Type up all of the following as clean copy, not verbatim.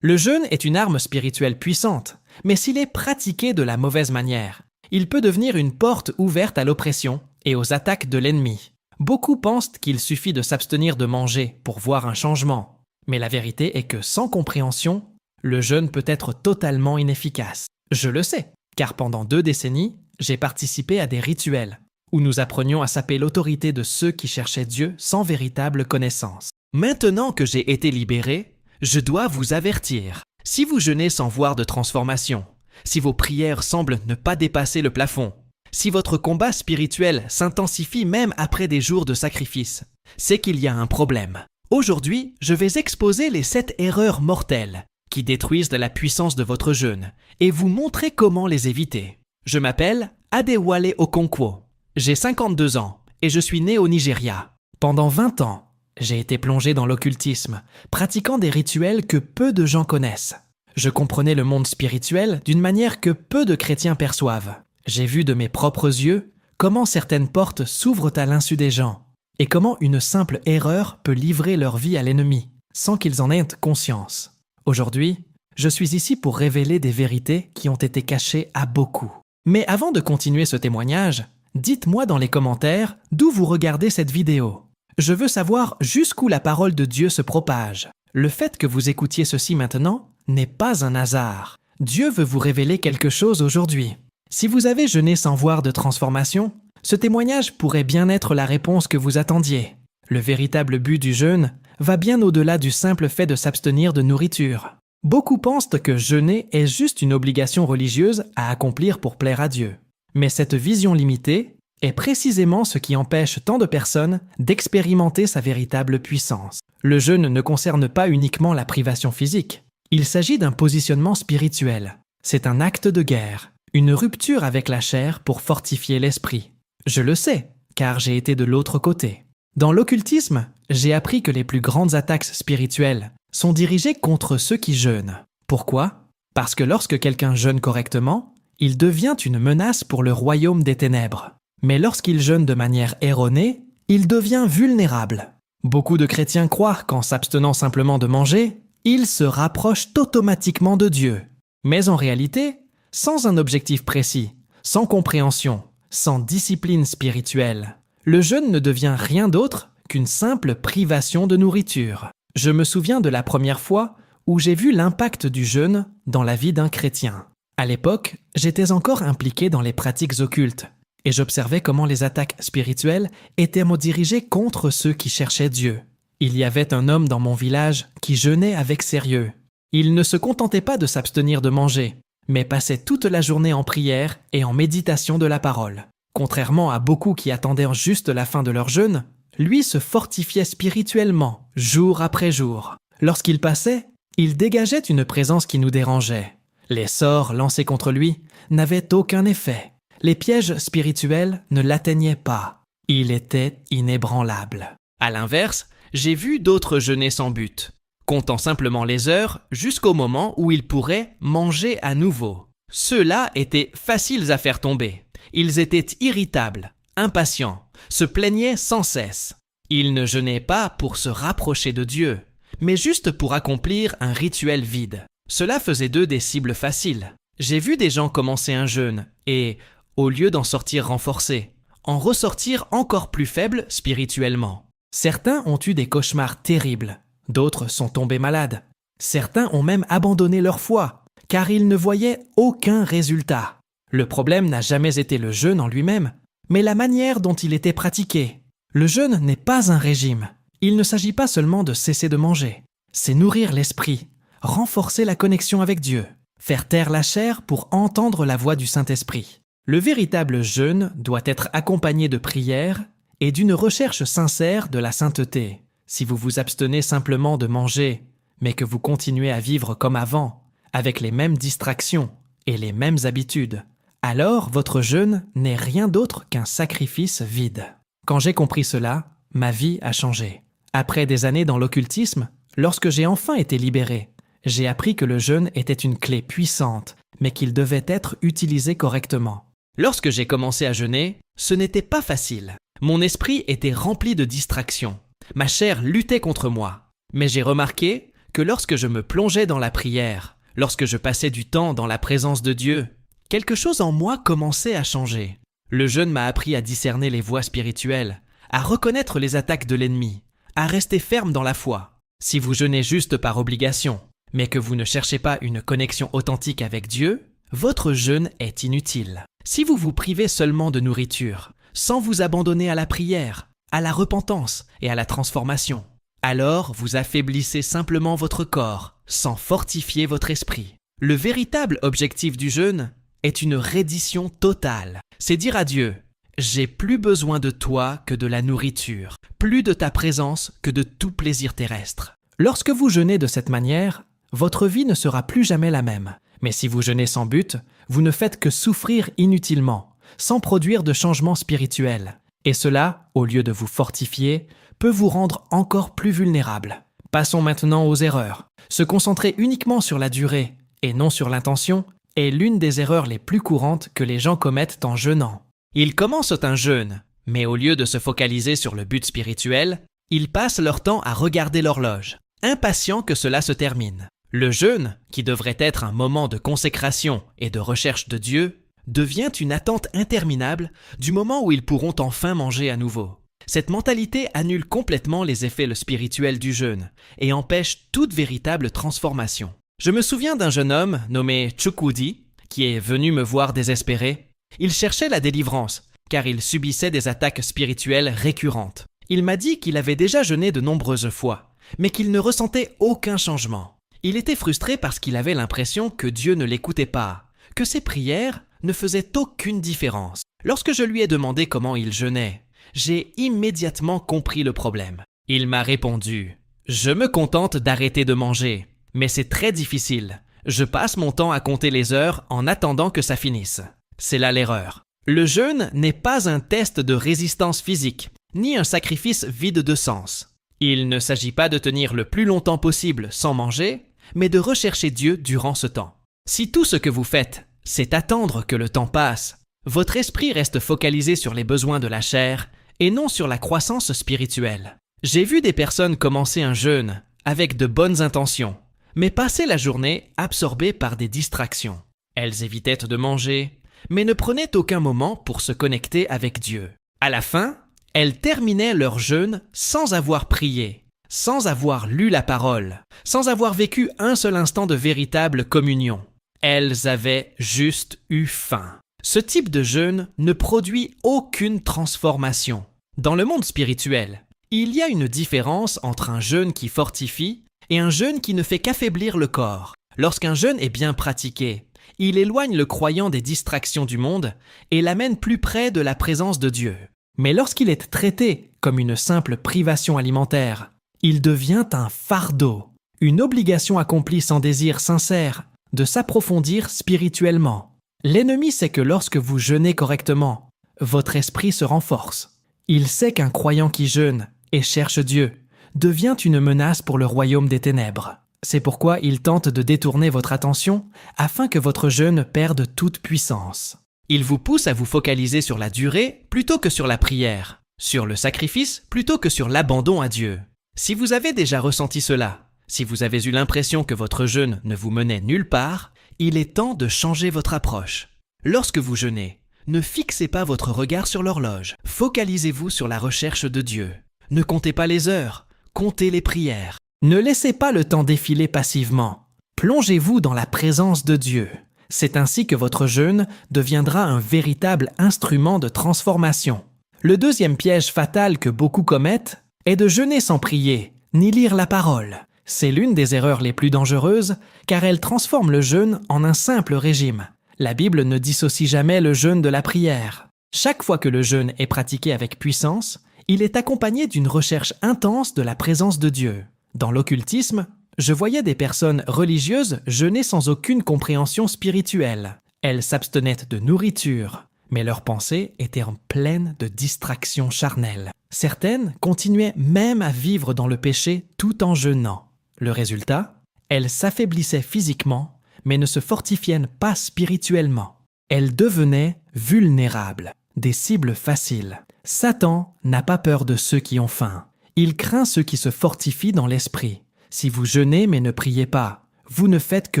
Le jeûne est une arme spirituelle puissante, mais s'il est pratiqué de la mauvaise manière, il peut devenir une porte ouverte à l'oppression et aux attaques de l'ennemi. Beaucoup pensent qu'il suffit de s'abstenir de manger pour voir un changement, mais la vérité est que sans compréhension, le jeûne peut être totalement inefficace. Je le sais, car pendant 2 décennies, j'ai participé à des rituels où nous apprenions à saper l'autorité de ceux qui cherchaient Dieu sans véritable connaissance. Maintenant que j'ai été libéré, je dois vous avertir. Si vous jeûnez sans voir de transformation, si vos prières semblent ne pas dépasser le plafond, si votre combat spirituel s'intensifie même après des jours de sacrifice, c'est qu'il y a un problème. Aujourd'hui, je vais exposer les 7 erreurs mortelles qui détruisent la puissance de votre jeûne et vous montrer comment les éviter. Je m'appelle Adewale Okonkwo. J'ai 52 ans et je suis né au Nigeria. Pendant 20 ans, j'ai été plongé dans l'occultisme, pratiquant des rituels que peu de gens connaissent. Je comprenais le monde spirituel d'une manière que peu de chrétiens perçoivent. J'ai vu de mes propres yeux comment certaines portes s'ouvrent à l'insu des gens et comment une simple erreur peut livrer leur vie à l'ennemi, sans qu'ils en aient conscience. Aujourd'hui, je suis ici pour révéler des vérités qui ont été cachées à beaucoup. Mais avant de continuer ce témoignage, dites-moi dans les commentaires d'où vous regardez cette vidéo. Je veux savoir jusqu'où la parole de Dieu se propage. Le fait que vous écoutiez ceci maintenant n'est pas un hasard. Dieu veut vous révéler quelque chose aujourd'hui. Si vous avez jeûné sans voir de transformation, ce témoignage pourrait bien être la réponse que vous attendiez. Le véritable but du jeûne va bien au-delà du simple fait de s'abstenir de nourriture. Beaucoup pensent que jeûner est juste une obligation religieuse à accomplir pour plaire à Dieu. Mais cette vision limitée est précisément ce qui empêche tant de personnes d'expérimenter sa véritable puissance. Le jeûne ne concerne pas uniquement la privation physique. Il s'agit d'un positionnement spirituel. C'est un acte de guerre, une rupture avec la chair pour fortifier l'esprit. Je le sais, car j'ai été de l'autre côté. Dans l'occultisme, j'ai appris que les plus grandes attaques spirituelles sont dirigées contre ceux qui jeûnent. Pourquoi ? Parce que lorsque quelqu'un jeûne correctement, il devient une menace pour le royaume des ténèbres. Mais lorsqu'il jeûne de manière erronée, il devient vulnérable. Beaucoup de chrétiens croient qu'en s'abstenant simplement de manger, ils se rapprochent automatiquement de Dieu. Mais en réalité, sans un objectif précis, sans compréhension, sans discipline spirituelle, le jeûne ne devient rien d'autre qu'une simple privation de nourriture. Je me souviens de la première fois où j'ai vu l'impact du jeûne dans la vie d'un chrétien. À l'époque, j'étais encore impliqué dans les pratiques occultes et j'observais comment les attaques spirituelles étaient dirigées contre ceux qui cherchaient Dieu. Il y avait un homme dans mon village qui jeûnait avec sérieux. Il ne se contentait pas de s'abstenir de manger, mais passait toute la journée en prière et en méditation de la parole. Contrairement à beaucoup qui attendaient juste la fin de leur jeûne, lui se fortifiait spirituellement, jour après jour. Lorsqu'il passait, il dégageait une présence qui nous dérangeait. Les sorts lancés contre lui n'avaient aucun effet. Les pièges spirituels ne l'atteignaient pas. Il était inébranlable. À l'inverse, j'ai vu d'autres jeûner sans but, comptant simplement les heures jusqu'au moment où ils pourraient manger à nouveau. Ceux-là étaient faciles à faire tomber. Ils étaient irritables, impatients, se plaignaient sans cesse. Ils ne jeûnaient pas pour se rapprocher de Dieu, mais juste pour accomplir un rituel vide. Cela faisait d'eux des cibles faciles. J'ai vu des gens commencer un jeûne et, au lieu d'en sortir renforcés, en ressortir encore plus faibles spirituellement. Certains ont eu des cauchemars terribles, d'autres sont tombés malades. Certains ont même abandonné leur foi, car ils ne voyaient aucun résultat. Le problème n'a jamais été le jeûne en lui-même, mais la manière dont il était pratiqué. Le jeûne n'est pas un régime. Il ne s'agit pas seulement de cesser de manger. C'est nourrir l'esprit, renforcer la connexion avec Dieu, faire taire la chair pour entendre la voix du Saint-Esprit. Le véritable jeûne doit être accompagné de prières et d'une recherche sincère de la sainteté. Si vous vous abstenez simplement de manger, mais que vous continuez à vivre comme avant, avec les mêmes distractions et les mêmes habitudes, alors votre jeûne n'est rien d'autre qu'un sacrifice vide. Quand j'ai compris cela, ma vie a changé. Après des années dans l'occultisme, lorsque j'ai enfin été libéré, j'ai appris que le jeûne était une clé puissante, mais qu'il devait être utilisé correctement. Lorsque j'ai commencé à jeûner, ce n'était pas facile. Mon esprit était rempli de distractions. Ma chair luttait contre moi. Mais j'ai remarqué que lorsque je me plongeais dans la prière, lorsque je passais du temps dans la présence de Dieu, quelque chose en moi commençait à changer. Le jeûne m'a appris à discerner les voies spirituelles, à reconnaître les attaques de l'ennemi, à rester ferme dans la foi. Si vous jeûnez juste par obligation, mais que vous ne cherchez pas une connexion authentique avec Dieu, votre jeûne est inutile. Si vous vous privez seulement de nourriture, sans vous abandonner à la prière, à la repentance et à la transformation, alors vous affaiblissez simplement votre corps, sans fortifier votre esprit. Le véritable objectif du jeûne est une reddition totale. C'est dire à Dieu: j'ai plus besoin de toi que de la nourriture, plus de ta présence que de tout plaisir terrestre. Lorsque vous jeûnez de cette manière, votre vie ne sera plus jamais la même. Mais si vous jeûnez sans but, vous ne faites que souffrir inutilement, sans produire de changement spirituel. Et cela, au lieu de vous fortifier, peut vous rendre encore plus vulnérable. Passons maintenant aux erreurs. Se concentrer uniquement sur la durée et non sur l'intention est l'une des erreurs les plus courantes que les gens commettent en jeûnant. Ils commencent un jeûne, mais au lieu de se focaliser sur le but spirituel, ils passent leur temps à regarder l'horloge, impatients que cela se termine. Le jeûne, qui devrait être un moment de consécration et de recherche de Dieu, devient une attente interminable du moment où ils pourront enfin manger à nouveau. Cette mentalité annule complètement les effets spirituels du jeûne et empêche toute véritable transformation. Je me souviens d'un jeune homme nommé Chukwudi qui est venu me voir désespéré. Il cherchait la délivrance car il subissait des attaques spirituelles récurrentes. Il m'a dit qu'il avait déjà jeûné de nombreuses fois, mais qu'il ne ressentait aucun changement. Il était frustré parce qu'il avait l'impression que Dieu ne l'écoutait pas, que ses prières ne faisaient aucune différence. Lorsque je lui ai demandé comment il jeûnait, j'ai immédiatement compris le problème. Il m'a répondu: « Je me contente d'arrêter de manger, mais c'est très difficile. Je passe mon temps à compter les heures en attendant que ça finisse. » C'est là l'erreur. Le jeûne n'est pas un test de résistance physique, ni un sacrifice vide de sens. Il ne s'agit pas de tenir le plus longtemps possible sans manger, mais de rechercher Dieu durant ce temps. Si tout ce que vous faites, c'est attendre que le temps passe, votre esprit reste focalisé sur les besoins de la chair et non sur la croissance spirituelle. J'ai vu des personnes commencer un jeûne avec de bonnes intentions, mais passer la journée absorbées par des distractions. Elles évitaient de manger, mais ne prenaient aucun moment pour se connecter avec Dieu. À la fin, elles terminaient leur jeûne sans avoir prié, sans avoir lu la parole, sans avoir vécu un seul instant de véritable communion. Elles avaient juste eu faim. Ce type de jeûne ne produit aucune transformation. Dans le monde spirituel, il y a une différence entre un jeûne qui fortifie et un jeûne qui ne fait qu'affaiblir le corps. Lorsqu'un jeûne est bien pratiqué, il éloigne le croyant des distractions du monde et l'amène plus près de la présence de Dieu. Mais lorsqu'il est traité comme une simple privation alimentaire, il devient un fardeau, une obligation accomplie sans désir sincère de s'approfondir spirituellement. L'ennemi sait que lorsque vous jeûnez correctement, votre esprit se renforce. Il sait qu'un croyant qui jeûne et cherche Dieu devient une menace pour le royaume des ténèbres. C'est pourquoi il tente de détourner votre attention afin que votre jeûne perde toute puissance. Il vous pousse à vous focaliser sur la durée plutôt que sur la prière, sur le sacrifice plutôt que sur l'abandon à Dieu. Si vous avez déjà ressenti cela, si vous avez eu l'impression que votre jeûne ne vous menait nulle part, il est temps de changer votre approche. Lorsque vous jeûnez, ne fixez pas votre regard sur l'horloge. Focalisez-vous sur la recherche de Dieu. Ne comptez pas les heures, comptez les prières. Ne laissez pas le temps défiler passivement. Plongez-vous dans la présence de Dieu. C'est ainsi que votre jeûne deviendra un véritable instrument de transformation. Le deuxième piège fatal que beaucoup commettent est de jeûner sans prier, ni lire la parole. C'est l'une des erreurs les plus dangereuses, car elle transforme le jeûne en un simple régime. La Bible ne dissocie jamais le jeûne de la prière. Chaque fois que le jeûne est pratiqué avec puissance, il est accompagné d'une recherche intense de la présence de Dieu. Dans l'occultisme, je voyais des personnes religieuses jeûner sans aucune compréhension spirituelle. Elles s'abstenaient de nourriture, mais leurs pensées étaient pleines de distractions charnelles. Certaines continuaient même à vivre dans le péché tout en jeûnant. Le résultat, elles s'affaiblissaient physiquement, mais ne se fortifiaient pas spirituellement. Elles devenaient vulnérables, des cibles faciles. Satan n'a pas peur de ceux qui ont faim. Il craint ceux qui se fortifient dans l'esprit. Si vous jeûnez mais ne priez pas, vous ne faites que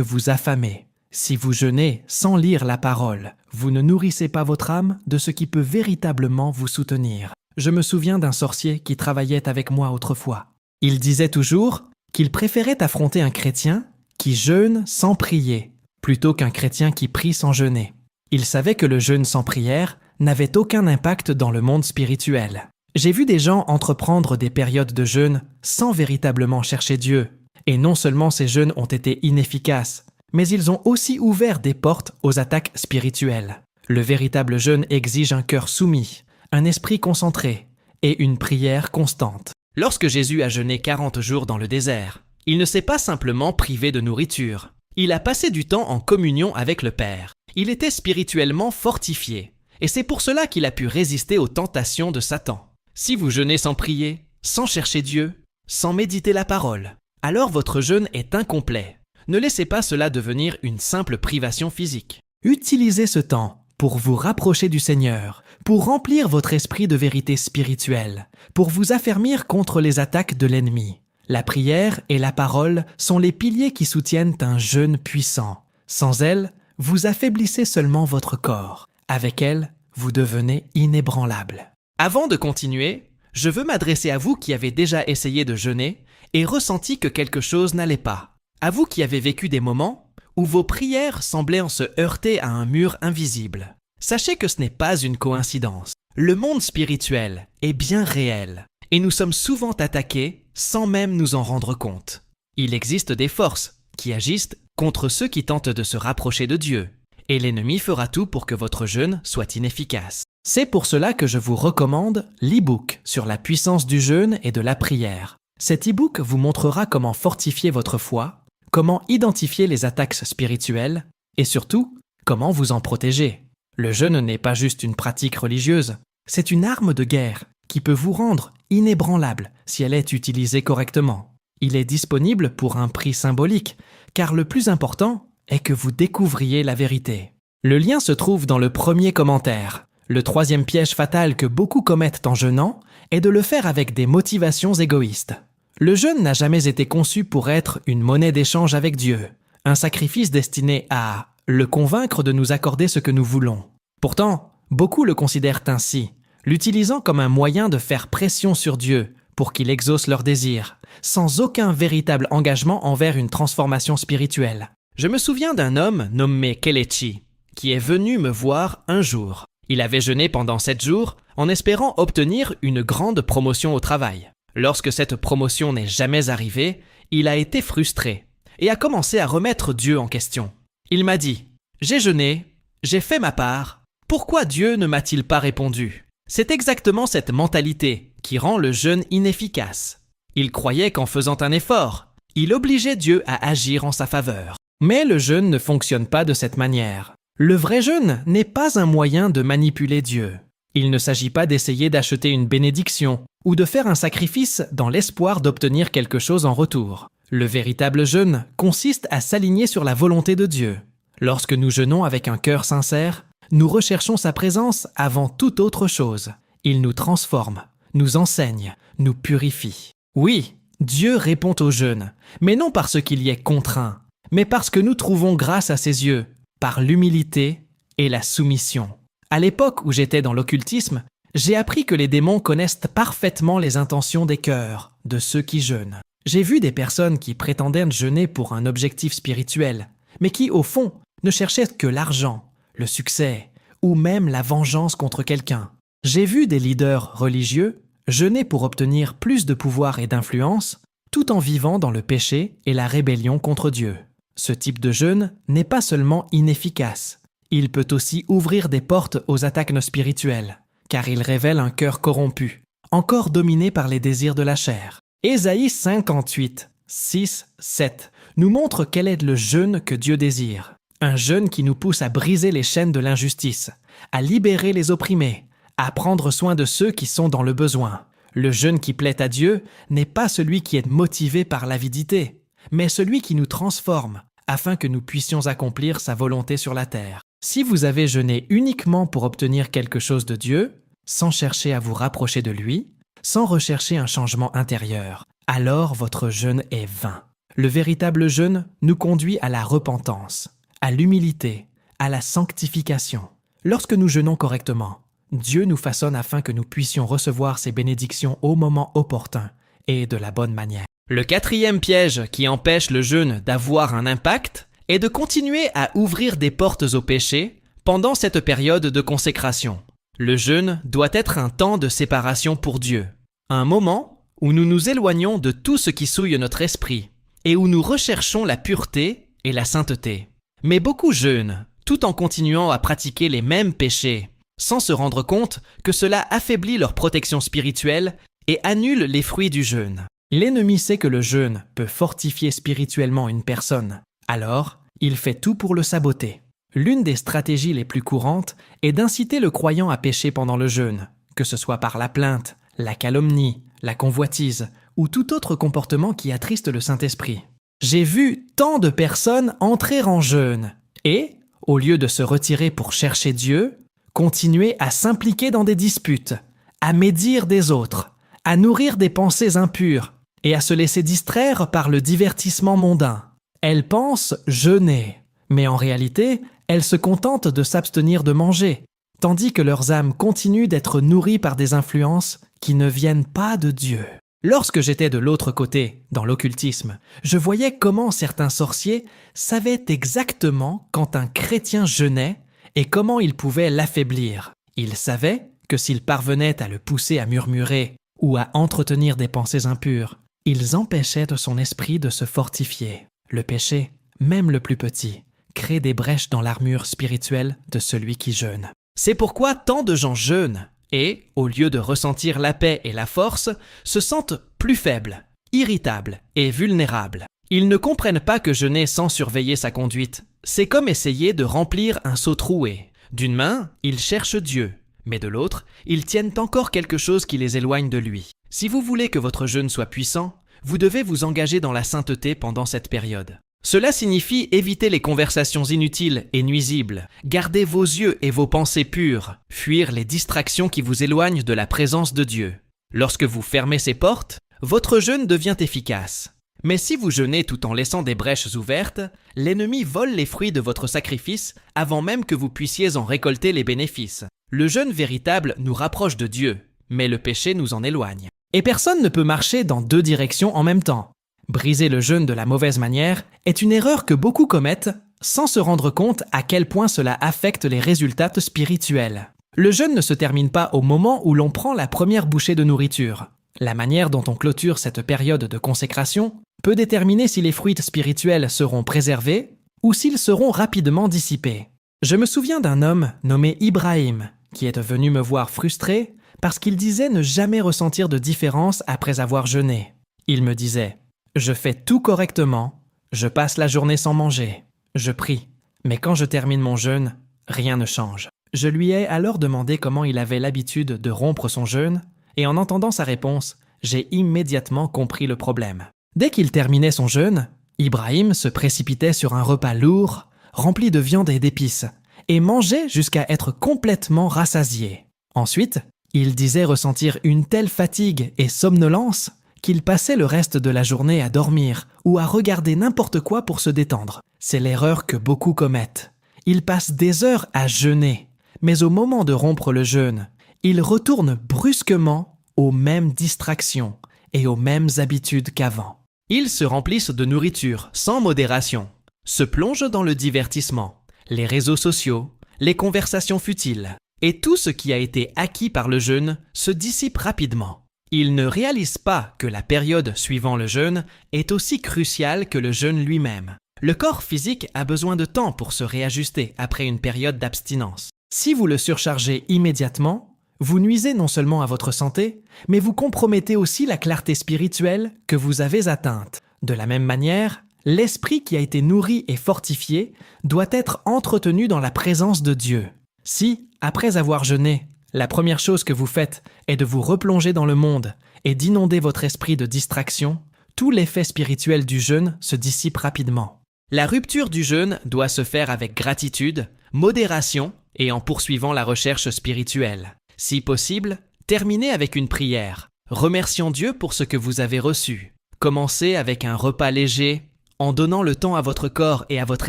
vous affamer. Si vous jeûnez sans lire la parole, vous ne nourrissez pas votre âme de ce qui peut véritablement vous soutenir. Je me souviens d'un sorcier qui travaillait avec moi autrefois. Il disait toujours qu'il préférait affronter un chrétien qui jeûne sans prier, plutôt qu'un chrétien qui prie sans jeûner. Il savait que le jeûne sans prière n'avait aucun impact dans le monde spirituel. J'ai vu des gens entreprendre des périodes de jeûne sans véritablement chercher Dieu. Et non seulement ces jeûnes ont été inefficaces, mais ils ont aussi ouvert des portes aux attaques spirituelles. Le véritable jeûne exige un cœur soumis, un esprit concentré et une prière constante. Lorsque Jésus a jeûné 40 jours dans le désert, il ne s'est pas simplement privé de nourriture. Il a passé du temps en communion avec le Père. Il était spirituellement fortifié. Et c'est pour cela qu'il a pu résister aux tentations de Satan. Si vous jeûnez sans prier, sans chercher Dieu, sans méditer la parole, alors votre jeûne est incomplet. Ne laissez pas cela devenir une simple privation physique. Utilisez ce temps pour vous rapprocher du Seigneur, pour remplir votre esprit de vérité spirituelle, pour vous affermir contre les attaques de l'ennemi. La prière et la parole sont les piliers qui soutiennent un jeûne puissant. Sans elles, vous affaiblissez seulement votre corps. Avec elles, vous devenez inébranlable. Avant de continuer, je veux m'adresser à vous qui avez déjà essayé de jeûner et ressenti que quelque chose n'allait pas. À vous qui avez vécu des moments où vos prières semblaient en se heurter à un mur invisible. Sachez que ce n'est pas une coïncidence. Le monde spirituel est bien réel et nous sommes souvent attaqués sans même nous en rendre compte. Il existe des forces qui agissent contre ceux qui tentent de se rapprocher de Dieu et l'ennemi fera tout pour que votre jeûne soit inefficace. C'est pour cela que je vous recommande l'e-book sur la puissance du jeûne et de la prière. Cet e-book vous montrera comment fortifier votre foi, comment identifier les attaques spirituelles et surtout, comment vous en protéger. Le jeûne n'est pas juste une pratique religieuse, c'est une arme de guerre qui peut vous rendre inébranlable si elle est utilisée correctement. Il est disponible pour un prix symbolique, car le plus important est que vous découvriez la vérité. Le lien se trouve dans le premier commentaire. Le troisième piège fatal que beaucoup commettent en jeûnant est de le faire avec des motivations égoïstes. Le jeûne n'a jamais été conçu pour être une monnaie d'échange avec Dieu, un sacrifice destiné à le convaincre de nous accorder ce que nous voulons. Pourtant, beaucoup le considèrent ainsi, l'utilisant comme un moyen de faire pression sur Dieu pour qu'il exauce leurs désirs, sans aucun véritable engagement envers une transformation spirituelle. Je me souviens d'un homme nommé Kelechi, qui est venu me voir un jour. Il avait jeûné pendant 7 jours en espérant obtenir une grande promotion au travail. Lorsque cette promotion n'est jamais arrivée, il a été frustré et a commencé à remettre Dieu en question. Il m'a dit « J'ai jeûné, j'ai fait ma part, pourquoi Dieu ne m'a-t-il pas répondu ?» C'est exactement cette mentalité qui rend le jeûne inefficace. Il croyait qu'en faisant un effort, il obligeait Dieu à agir en sa faveur. Mais le jeûne ne fonctionne pas de cette manière. Le vrai jeûne n'est pas un moyen de manipuler Dieu. Il ne s'agit pas d'essayer d'acheter une bénédiction ou de faire un sacrifice dans l'espoir d'obtenir quelque chose en retour. Le véritable jeûne consiste à s'aligner sur la volonté de Dieu. Lorsque nous jeûnons avec un cœur sincère, nous recherchons sa présence avant toute autre chose. Il nous transforme, nous enseigne, nous purifie. Oui, Dieu répond au jeûne, mais non parce qu'il y est contraint, mais parce que nous trouvons grâce à ses yeux, par l'humilité et la soumission. À l'époque où j'étais dans l'occultisme, j'ai appris que les démons connaissent parfaitement les intentions des cœurs de ceux qui jeûnent. J'ai vu des personnes qui prétendaient jeûner pour un objectif spirituel, mais qui, au fond, ne cherchaient que l'argent, le succès ou même la vengeance contre quelqu'un. J'ai vu des leaders religieux jeûner pour obtenir plus de pouvoir et d'influence, tout en vivant dans le péché et la rébellion contre Dieu. Ce type de jeûne n'est pas seulement inefficace, il peut aussi ouvrir des portes aux attaques spirituelles, car il révèle un cœur corrompu, encore dominé par les désirs de la chair. Ésaïe 58, 6, 7 nous montre quel est le jeûne que Dieu désire. Un jeûne qui nous pousse à briser les chaînes de l'injustice, à libérer les opprimés, à prendre soin de ceux qui sont dans le besoin. Le jeûne qui plaît à Dieu n'est pas celui qui est motivé par l'avidité, mais celui qui nous transforme, afin que nous puissions accomplir sa volonté sur la terre. Si vous avez jeûné uniquement pour obtenir quelque chose de Dieu, sans chercher à vous rapprocher de lui, sans rechercher un changement intérieur, alors votre jeûne est vain. Le véritable jeûne nous conduit à la repentance, à l'humilité, à la sanctification. Lorsque nous jeûnons correctement, Dieu nous façonne afin que nous puissions recevoir ses bénédictions au moment opportun et de la bonne manière. Le quatrième piège qui empêche le jeûne d'avoir un impact est de continuer à ouvrir des portes au péché pendant cette période de consécration. Le jeûne doit être un temps de séparation pour Dieu, un moment où nous nous éloignons de tout ce qui souille notre esprit et où nous recherchons la pureté et la sainteté. Mais beaucoup jeûnent, tout en continuant à pratiquer les mêmes péchés, sans se rendre compte que cela affaiblit leur protection spirituelle et annule les fruits du jeûne. L'ennemi sait que le jeûne peut fortifier spirituellement une personne, alors il fait tout pour le saboter. L'une des stratégies les plus courantes est d'inciter le croyant à pécher pendant le jeûne, que ce soit par la plainte, la calomnie, la convoitise ou tout autre comportement qui attriste le Saint-Esprit. J'ai vu tant de personnes entrer en jeûne et, au lieu de se retirer pour chercher Dieu, continuer à s'impliquer dans des disputes, à médire des autres, à nourrir des pensées impures et à se laisser distraire par le divertissement mondain. Elles pensent jeûner, mais en réalité, elles se contentent de s'abstenir de manger, tandis que leurs âmes continuent d'être nourries par des influences qui ne viennent pas de Dieu. Lorsque j'étais de l'autre côté, dans l'occultisme, je voyais comment certains sorciers savaient exactement quand un chrétien jeûnait et comment ils pouvaient l'affaiblir. Ils savaient que s'ils parvenaient à le pousser à murmurer ou à entretenir des pensées impures, ils empêchaient de son esprit de se fortifier. Le péché, même le plus petit, crée des brèches dans l'armure spirituelle de celui qui jeûne. C'est pourquoi tant de gens jeûnent et, au lieu de ressentir la paix et la force, se sentent plus faibles, irritables et vulnérables. Ils ne comprennent pas que jeûner sans surveiller sa conduite, c'est comme essayer de remplir un seau troué. D'une main, ils cherchent Dieu, mais de l'autre, ils tiennent encore quelque chose qui les éloigne de lui. Si vous voulez que votre jeûne soit puissant, vous devez vous engager dans la sainteté pendant cette période. Cela signifie éviter les conversations inutiles et nuisibles, garder vos yeux et vos pensées pures, fuir les distractions qui vous éloignent de la présence de Dieu. Lorsque vous fermez ces portes, votre jeûne devient efficace. Mais si vous jeûnez tout en laissant des brèches ouvertes, l'ennemi vole les fruits de votre sacrifice avant même que vous puissiez en récolter les bénéfices. Le jeûne véritable nous rapproche de Dieu, mais le péché nous en éloigne. Et personne ne peut marcher dans deux directions en même temps. Briser le jeûne de la mauvaise manière est une erreur que beaucoup commettent sans se rendre compte à quel point cela affecte les résultats spirituels. Le jeûne ne se termine pas au moment où l'on prend la première bouchée de nourriture. La manière dont on clôture cette période de consécration peut déterminer si les fruits spirituels seront préservés ou s'ils seront rapidement dissipés. Je me souviens d'un homme nommé Ibrahim qui est venu me voir frustré parce qu'il disait ne jamais ressentir de différence après avoir jeûné. Il me disait « Je fais tout correctement, je passe la journée sans manger, je prie, mais quand je termine mon jeûne, rien ne change. » Je lui ai alors demandé comment il avait l'habitude de rompre son jeûne et en entendant sa réponse, j'ai immédiatement compris le problème. Dès qu'il terminait son jeûne, Ibrahim se précipitait sur un repas lourd, rempli de viande et d'épices, et mangeait jusqu'à être complètement rassasié. Ensuite, il disait ressentir une telle fatigue et somnolence qu'il passait le reste de la journée à dormir ou à regarder n'importe quoi pour se détendre. C'est l'erreur que beaucoup commettent. Ils passent des heures à jeûner, mais au moment de rompre le jeûne, ils retournent brusquement aux mêmes distractions et aux mêmes habitudes qu'avant. Ils se remplissent de nourriture sans modération, se plongent dans le divertissement, les réseaux sociaux, les conversations futiles, et tout ce qui a été acquis par le jeûne se dissipe rapidement. Ils ne réalisent pas que la période suivant le jeûne est aussi cruciale que le jeûne lui-même. Le corps physique a besoin de temps pour se réajuster après une période d'abstinence. Si vous le surchargez immédiatement, vous nuisez non seulement à votre santé, mais vous compromettez aussi la clarté spirituelle que vous avez atteinte. De la même manière, l'esprit qui a été nourri et fortifié doit être entretenu dans la présence de Dieu. Si, après avoir jeûné, la première chose que vous faites est de vous replonger dans le monde et d'inonder votre esprit de distraction, tout l'effet spirituel du jeûne se dissipe rapidement. La rupture du jeûne doit se faire avec gratitude, modération et en poursuivant la recherche spirituelle. Si possible, terminez avec une prière, remerciant Dieu pour ce que vous avez reçu. Commencez avec un repas léger, en donnant le temps à votre corps et à votre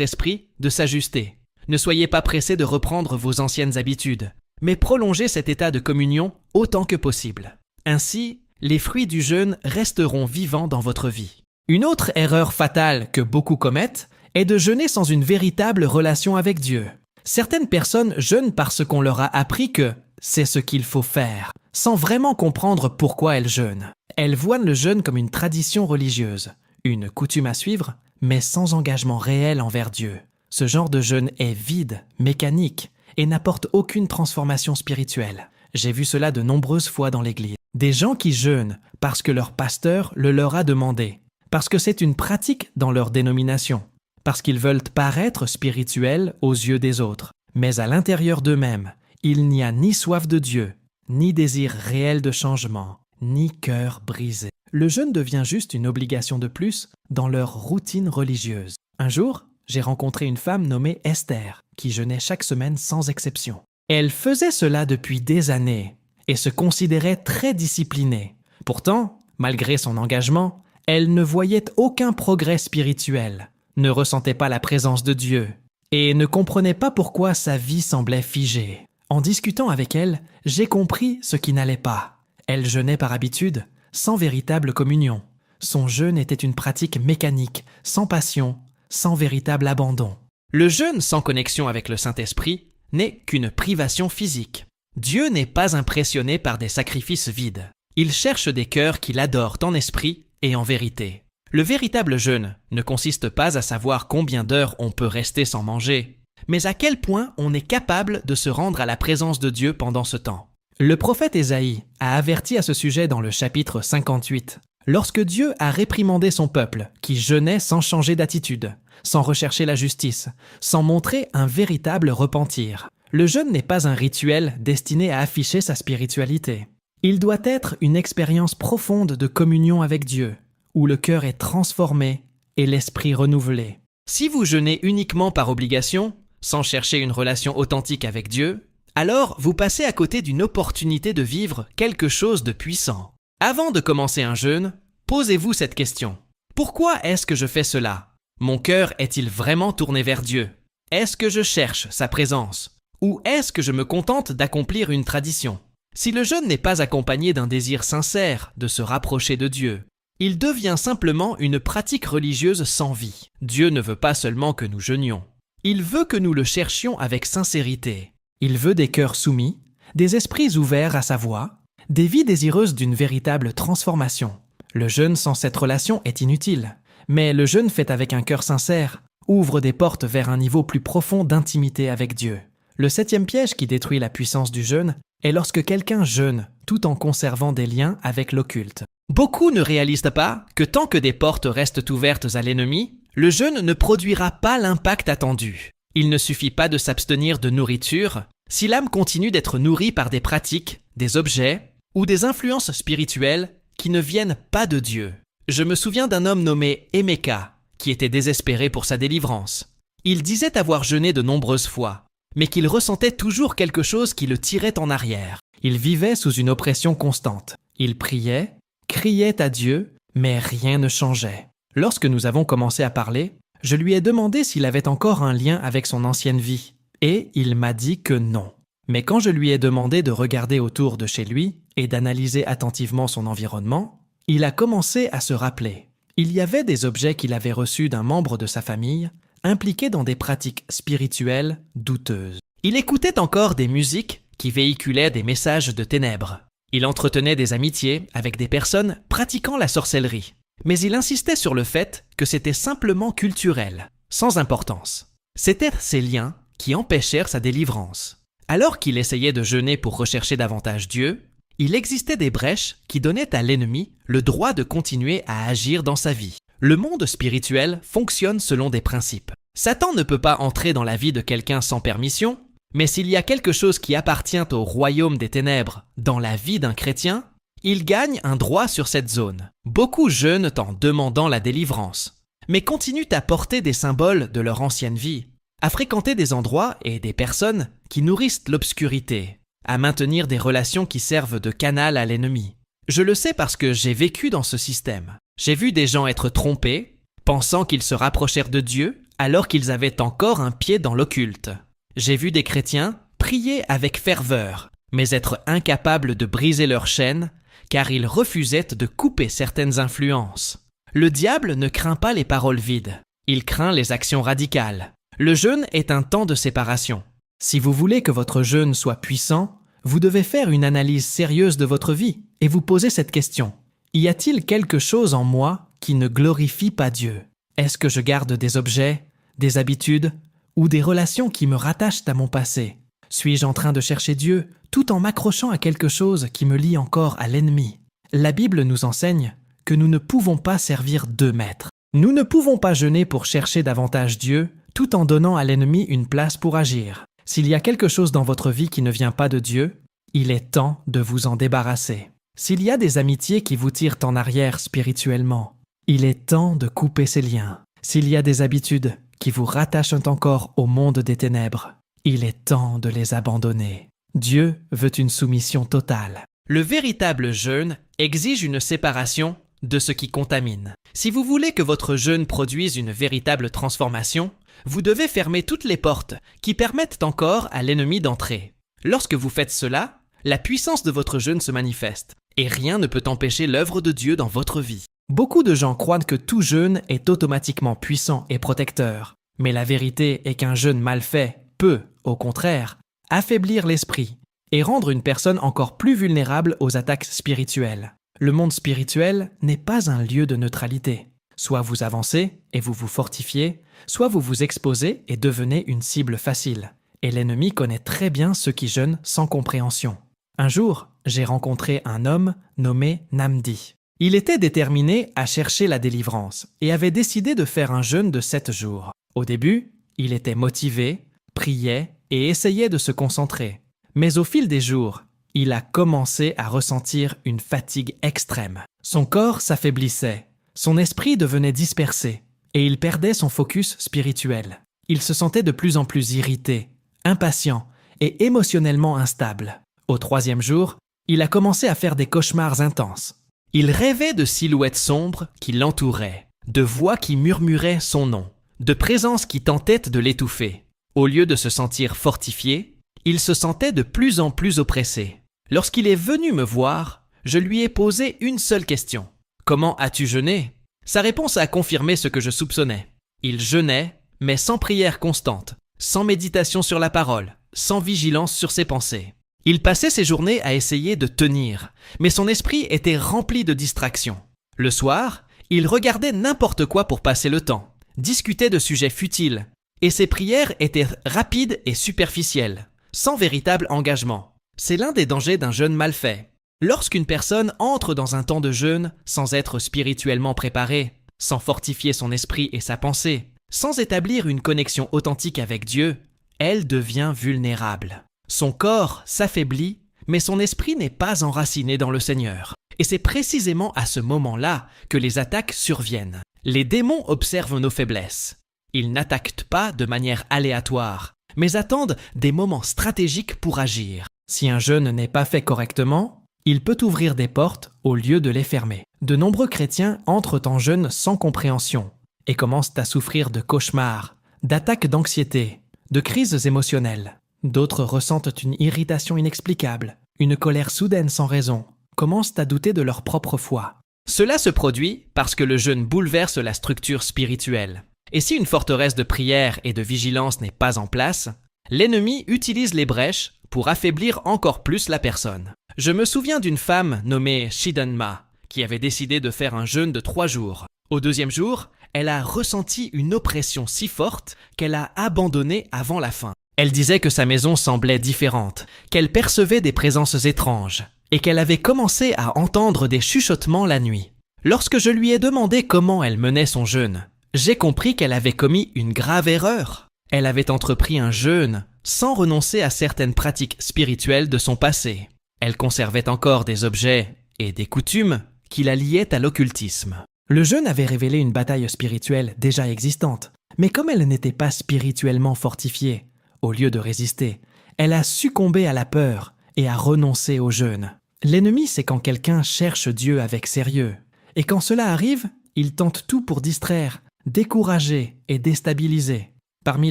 esprit de s'ajuster. Ne soyez pas pressé de reprendre vos anciennes habitudes, mais prolongez cet état de communion autant que possible. Ainsi, les fruits du jeûne resteront vivants dans votre vie. Une autre erreur fatale que beaucoup commettent est de jeûner sans une véritable relation avec Dieu. Certaines personnes jeûnent parce qu'on leur a appris que c'est ce qu'il faut faire, sans vraiment comprendre pourquoi elles jeûnent. Elles voient le jeûne comme une tradition religieuse, une coutume à suivre, mais sans engagement réel envers Dieu. Ce genre de jeûne est vide, mécanique, et n'apporte aucune transformation spirituelle. J'ai vu cela de nombreuses fois dans l'Église. Des gens qui jeûnent parce que leur pasteur le leur a demandé, parce que c'est une pratique dans leur dénomination, parce qu'ils veulent paraître spirituels aux yeux des autres. Mais à l'intérieur d'eux-mêmes, il n'y a ni soif de Dieu, ni désir réel de changement, ni cœur brisé. Le jeûne devient juste une obligation de plus dans leur routine religieuse. Un jour, j'ai rencontré une femme nommée Esther, qui jeûnait chaque semaine sans exception. Elle faisait cela depuis des années et se considérait très disciplinée. Pourtant, malgré son engagement, elle ne voyait aucun progrès spirituel, ne ressentait pas la présence de Dieu et ne comprenait pas pourquoi sa vie semblait figée. En discutant avec elle, j'ai compris ce qui n'allait pas. Elle jeûnait par habitude, sans véritable communion. Son jeûne était une pratique mécanique, sans passion, sans véritable abandon. Le jeûne sans connexion avec le Saint-Esprit n'est qu'une privation physique. Dieu n'est pas impressionné par des sacrifices vides. Il cherche des cœurs qui l'adorent en esprit et en vérité. Le véritable jeûne ne consiste pas à savoir combien d'heures on peut rester sans manger, mais à quel point on est capable de se rendre à la présence de Dieu pendant ce temps. Le prophète Ésaïe a averti à ce sujet dans le chapitre 58, lorsque Dieu a réprimandé son peuple qui jeûnait sans changer d'attitude, sans rechercher la justice, sans montrer un véritable repentir. Le jeûne n'est pas un rituel destiné à afficher sa spiritualité. Il doit être une expérience profonde de communion avec Dieu, où le cœur est transformé et l'esprit renouvelé. Si vous jeûnez uniquement par obligation, sans chercher une relation authentique avec Dieu, alors vous passez à côté d'une opportunité de vivre quelque chose de puissant. Avant de commencer un jeûne, posez-vous cette question. Pourquoi est-ce que je fais cela? Mon cœur est-il vraiment tourné vers Dieu? Est-ce que je cherche sa présence? Ou est-ce que je me contente d'accomplir une tradition? Si le jeûne n'est pas accompagné d'un désir sincère de se rapprocher de Dieu, il devient simplement une pratique religieuse sans vie. Dieu ne veut pas seulement que nous jeûnions. Il veut que nous le cherchions avec sincérité. Il veut des cœurs soumis, des esprits ouverts à sa voix, des vies désireuses d'une véritable transformation. Le jeûne sans cette relation est inutile, mais le jeûne fait avec un cœur sincère ouvre des portes vers un niveau plus profond d'intimité avec Dieu. Le 7e piège qui détruit la puissance du jeûne est lorsque quelqu'un jeûne tout en conservant des liens avec l'occulte. Beaucoup ne réalisent pas que tant que des portes restent ouvertes à l'ennemi, le jeûne ne produira pas l'impact attendu. Il ne suffit pas de s'abstenir de nourriture si l'âme continue d'être nourrie par des pratiques, des objets ou des influences spirituelles qui ne viennent pas de Dieu. Je me souviens d'un homme nommé Emeka qui était désespéré pour sa délivrance. Il disait avoir jeûné de nombreuses fois, mais qu'il ressentait toujours quelque chose qui le tirait en arrière. Il vivait sous une oppression constante. Il priait, criait à Dieu, mais rien ne changeait. Lorsque nous avons commencé à parler, je lui ai demandé s'il avait encore un lien avec son ancienne vie, et il m'a dit que non. Mais quand je lui ai demandé de regarder autour de chez lui et d'analyser attentivement son environnement, il a commencé à se rappeler. Il y avait des objets qu'il avait reçus d'un membre de sa famille, impliqués dans des pratiques spirituelles douteuses. Il écoutait encore des musiques qui véhiculaient des messages de ténèbres. Il entretenait des amitiés avec des personnes pratiquant la sorcellerie. Mais il insistait sur le fait que c'était simplement culturel, sans importance. C'étaient ces liens qui empêchèrent sa délivrance. Alors qu'il essayait de jeûner pour rechercher davantage Dieu, il existait des brèches qui donnaient à l'ennemi le droit de continuer à agir dans sa vie. Le monde spirituel fonctionne selon des principes. Satan ne peut pas entrer dans la vie de quelqu'un sans permission, mais s'il y a quelque chose qui appartient au royaume des ténèbres dans la vie d'un chrétien, il gagne un droit sur cette zone. Beaucoup jeûnent en demandant la délivrance, mais continuent à porter des symboles de leur ancienne vie, à fréquenter des endroits et des personnes qui nourrissent l'obscurité, à maintenir des relations qui servent de canal à l'ennemi. Je le sais parce que j'ai vécu dans ce système. J'ai vu des gens être trompés, pensant qu'ils se rapprochèrent de Dieu alors qu'ils avaient encore un pied dans l'occulte. J'ai vu des chrétiens prier avec ferveur, mais être incapables de briser leurs chaînes, car ils refusaient de couper certaines influences. Le diable ne craint pas les paroles vides, il craint les actions radicales. Le jeûne est un temps de séparation. Si vous voulez que votre jeûne soit puissant, vous devez faire une analyse sérieuse de votre vie et vous poser cette question. Y a-t-il quelque chose en moi qui ne glorifie pas Dieu? Est-ce que je garde des objets, des habitudes ou des relations qui me rattachent à mon passé? Suis-je en train de chercher Dieu tout en m'accrochant à quelque chose qui me lie encore à l'ennemi? La Bible nous enseigne que nous ne pouvons pas servir deux maîtres. Nous ne pouvons pas jeûner pour chercher davantage Dieu tout en donnant à l'ennemi une place pour agir. S'il y a quelque chose dans votre vie qui ne vient pas de Dieu, il est temps de vous en débarrasser. S'il y a des amitiés qui vous tirent en arrière spirituellement, il est temps de couper ces liens. S'il y a des habitudes qui vous rattachent encore au monde des ténèbres, il est temps de les abandonner. Dieu veut une soumission totale. Le véritable jeûne exige une séparation de ce qui contamine. Si vous voulez que votre jeûne produise une véritable transformation, vous devez fermer toutes les portes qui permettent encore à l'ennemi d'entrer. Lorsque vous faites cela, la puissance de votre jeûne se manifeste, et rien ne peut empêcher l'œuvre de Dieu dans votre vie. Beaucoup de gens croient que tout jeûne est automatiquement puissant et protecteur, mais la vérité est qu'un jeûne mal fait peut, au contraire, affaiblir l'esprit et rendre une personne encore plus vulnérable aux attaques spirituelles. Le monde spirituel n'est pas un lieu de neutralité. Soit vous avancez et vous vous fortifiez, soit vous vous exposez et devenez une cible facile. Et l'ennemi connaît très bien ceux qui jeûnent sans compréhension. Un jour, j'ai rencontré un homme nommé Namdi. Il était déterminé à chercher la délivrance et avait décidé de faire un jeûne de 7 jours. Au début, il était motivé, priait et essayait de se concentrer. Mais au fil des jours, il a commencé à ressentir une fatigue extrême. Son corps s'affaiblissait, son esprit devenait dispersé et il perdait son focus spirituel. Il se sentait de plus en plus irrité, impatient et émotionnellement instable. Au 3e jour, il a commencé à faire des cauchemars intenses. Il rêvait de silhouettes sombres qui l'entouraient, de voix qui murmuraient son nom, de présences qui tentaient de l'étouffer. Au lieu de se sentir fortifié, il se sentait de plus en plus oppressé. Lorsqu'il est venu me voir, je lui ai posé une seule question. « Comment as-tu jeûné ?» Sa réponse a confirmé ce que je soupçonnais. Il jeûnait, mais sans prière constante, sans méditation sur la parole, sans vigilance sur ses pensées. Il passait ses journées à essayer de tenir, mais son esprit était rempli de distractions. Le soir, il regardait n'importe quoi pour passer le temps, discutait de sujets futiles, et ses prières étaient rapides et superficielles, sans véritable engagement. C'est l'un des dangers d'un jeûne mal fait. Lorsqu'une personne entre dans un temps de jeûne sans être spirituellement préparée, sans fortifier son esprit et sa pensée, sans établir une connexion authentique avec Dieu, elle devient vulnérable. Son corps s'affaiblit, mais son esprit n'est pas enraciné dans le Seigneur. Et c'est précisément à ce moment-là que les attaques surviennent. Les démons observent nos faiblesses. Ils n'attaquent pas de manière aléatoire, mais attendent des moments stratégiques pour agir. Si un jeûne n'est pas fait correctement, il peut ouvrir des portes au lieu de les fermer. De nombreux chrétiens entrent en jeûne sans compréhension et commencent à souffrir de cauchemars, d'attaques d'anxiété, de crises émotionnelles. D'autres ressentent une irritation inexplicable, une colère soudaine sans raison, commencent à douter de leur propre foi. Cela se produit parce que le jeûne bouleverse la structure spirituelle. Et si une forteresse de prière et de vigilance n'est pas en place, l'ennemi utilise les brèches pour affaiblir encore plus la personne. Je me souviens d'une femme nommée Shidanma qui avait décidé de faire un jeûne de 3 jours. Au 2e jour, elle a ressenti une oppression si forte qu'elle a abandonné avant la fin. Elle disait que sa maison semblait différente, qu'elle percevait des présences étranges et qu'elle avait commencé à entendre des chuchotements la nuit. Lorsque je lui ai demandé comment elle menait son jeûne, j'ai compris qu'elle avait commis une grave erreur. Elle avait entrepris un jeûne sans renoncer à certaines pratiques spirituelles de son passé. Elle conservait encore des objets et des coutumes qui la liaient à l'occultisme. Le jeûne avait révélé une bataille spirituelle déjà existante, mais comme elle n'était pas spirituellement fortifiée, au lieu de résister, elle a succombé à la peur et a renoncé au jeûne. L'ennemi, c'est quand quelqu'un cherche Dieu avec sérieux Et quand cela arrive, il tente tout pour distraire, décourager et déstabiliser. Parmi